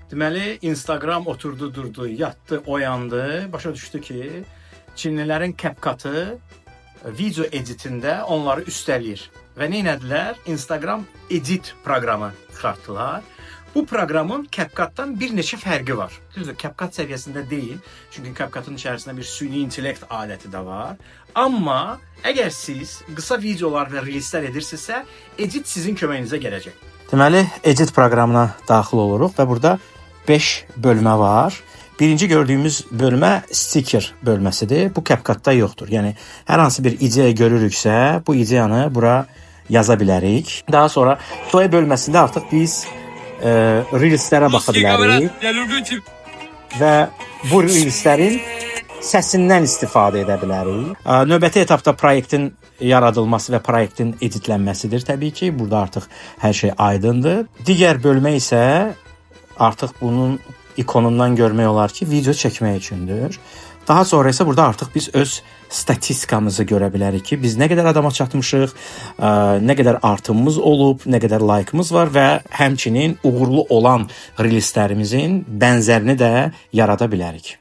Deməli, Instagram oturdu, durdu, yatdı, oyandı, başa düşdü ki, Çinlilərin CapCut-ı video editində onları üstələyir. Və nə etdilər? Instagram edit proqramı çıxartdılar. Bu proqramın CapCut-dan bir neçə fərqi var. Düzdür, CapCut səviyyəsində deyil. Çünki CapCut-ın içərisində bir süni intellekt aləti də var. Amma əgər siz qısa videolar və reelslər edirsinizsə, edit sizin köməyinizə gələcək. Deməli, edit proqramına daxil oluruq və burada 5 bölmə var. Birinci gördüyümüz bölmə sticker bölməsidir. Bu CapCut-da yoxdur. Yəni, hər hansı bir ideya görürüksə, bu ideyanı bura yaza bilərik. Daha sonra soya bölməsində artıq biz reelslərə baxa bilərik və bu reelslərin səsindən istifadə edə bilərik. Növbəti etapda proyektin yaradılması və proyektin editlənməsidir təbii ki. Burada artıq hər şey aydındır. Digər bölmə isə artıq bunun ikonundan görmək olar ki, video çəkmək üçündür. Daha sonra isə burada artıq biz öz statistikamızı görə bilərik ki, biz nə qədər adama çatmışıq, nə qədər artımımız olub, nə qədər like'ımız var və həmçinin uğurlu olan reelslərimizin bənzərini də yarada bilərik.